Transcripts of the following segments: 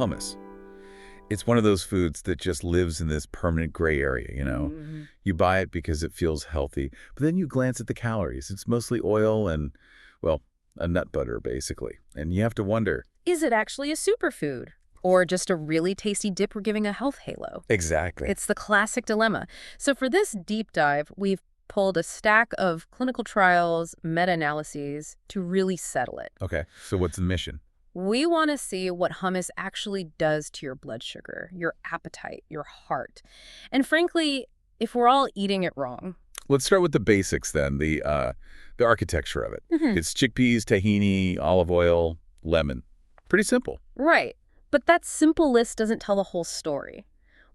hummus. It's one of those foods that just lives in this permanent gray area, you know? You buy it because it feels healthy, but then you glance at the calories. It's mostly oil and, well, a nut butter, basically. And you have to wonder, Is it actually a superfood? Or just a really tasty dip we're giving a health halo? exactly. It's the classic dilemma. So for this deep dive, we've pulled a stack of clinical trials, meta-analyses to really settle it. Okay, so what's the mission? We want to see what hummus actually does to your blood sugar, your appetite, your heart. And frankly, if we're all eating it wrong. Let's start with the basics then, the architecture of it. It's chickpeas, tahini, olive oil, lemon. Pretty simple. Right. But that simple list doesn't tell the whole story.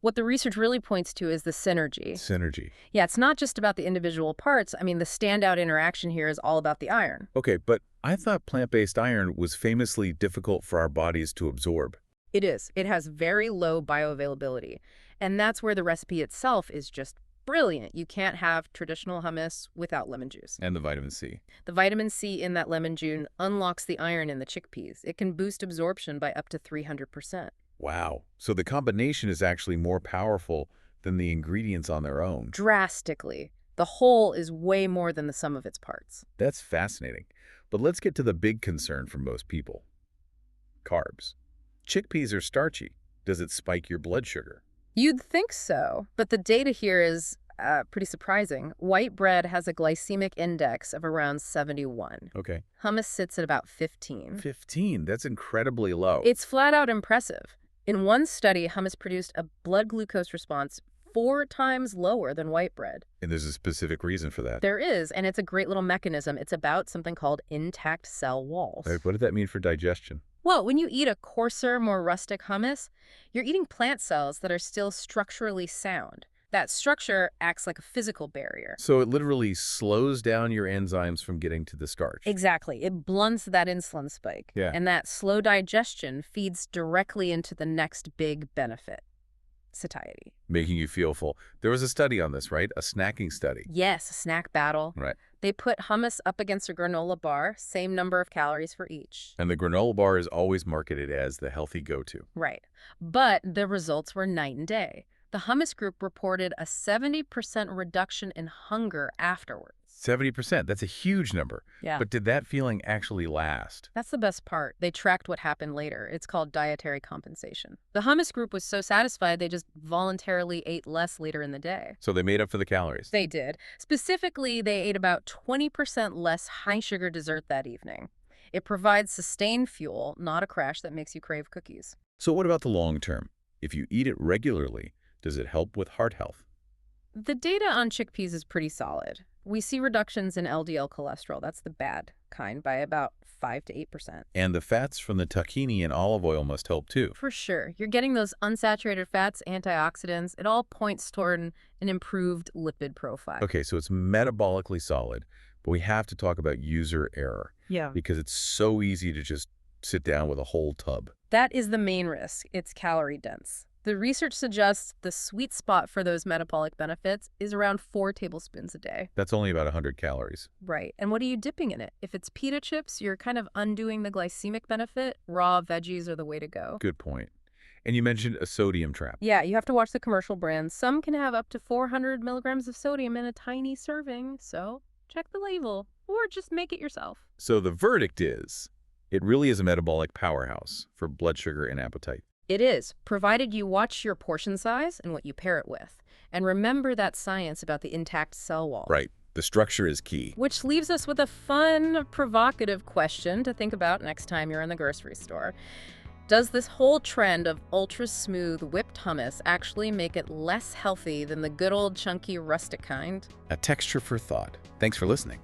What the research really points to is the synergy. Synergy. Yeah, it's not just about the individual parts. I mean, the standout interaction here is all about the iron. Okay, but I thought plant-based iron was famously difficult for our bodies to absorb. It is. It has very low bioavailability. And that's where the recipe itself is just brilliant. You can't have traditional hummus without lemon juice. And the vitamin C. The vitamin C in that lemon juice unlocks the iron in the chickpeas. It can boost absorption by up to 300%. Wow. So the combination is actually more powerful than the ingredients on their own. Drastically. The whole is way more than the sum of its parts. That's fascinating. But let's get to the big concern for most people. Carbs. Chickpeas are starchy. Does it spike your blood sugar? You'd think so, but the data here is pretty surprising. White bread has a glycemic index of around 71. Okay. Hummus sits at about 15. 15? That's incredibly low. It's flat out impressive. In one study, hummus produced a blood glucose response 4 times lower than white bread. And there's a specific reason for that. There is, and it's a great little mechanism. It's about something called intact cell walls. Right, what did that mean for digestion? Well, when you eat a coarser, more rustic hummus, you're eating plant cells that are still structurally sound. That structure acts like a physical barrier. So it literally slows down your enzymes from getting to the starch. Exactly. It blunts that insulin spike. Yeah. And that slow digestion feeds directly into the next big benefit, satiety. Making you feel full. There was a study on this, right? A snacking study. Yes, a snack battle. Right. They put hummus up against a granola bar, same number of calories for each. And the granola bar is always marketed as the healthy go-to. Right. But the results were night and day. The hummus group reported a 70% reduction in hunger afterwards. 70%. That's a huge number. Yeah. But did that feeling actually last? That's the best part. They tracked what happened later. It's called dietary compensation. The hummus group was so satisfied they just voluntarily ate less later in the day. So they made up for the calories. They did. Specifically, they ate about 20% less high-sugar dessert that evening. It provides sustained fuel, not a crash that makes you crave cookies. So what about the long term? If you eat it regularly, does it help with heart health? The data on chickpeas is pretty solid. We see reductions in LDL cholesterol, that's the bad kind, by about 5 to 8%. And the fats from the tahini and olive oil must help too. For sure. You're getting those unsaturated fats, antioxidants. It all points toward an improved lipid profile. Okay, so it's metabolically solid, but we have to talk about user error. Yeah. Because it's so easy to just sit down with a whole tub. That is the main risk. It's calorie dense. The research suggests the sweet spot for those metabolic benefits is around 4 tablespoons a day. That's only about 100 calories. Right. And what are you dipping in it? If it's pita chips, you're kind of undoing the glycemic benefit. Raw veggies are the way to go. Good point. And you mentioned a sodium trap. Yeah, you have to watch the commercial brands. Some can have up to 400 milligrams of sodium in a tiny serving, so check the label or just make it yourself. So the verdict is, it really is a metabolic powerhouse for blood sugar and appetite. It is, provided you watch your portion size and what you pair it with. And remember that science about the intact cell wall. Right. The structure is key. Which leaves us with a fun, provocative question to think about next time you're in the grocery store. Does this whole trend of ultra-smooth whipped hummus actually make it less healthy than the good old chunky rustic kind? A texture for thought. Thanks for listening.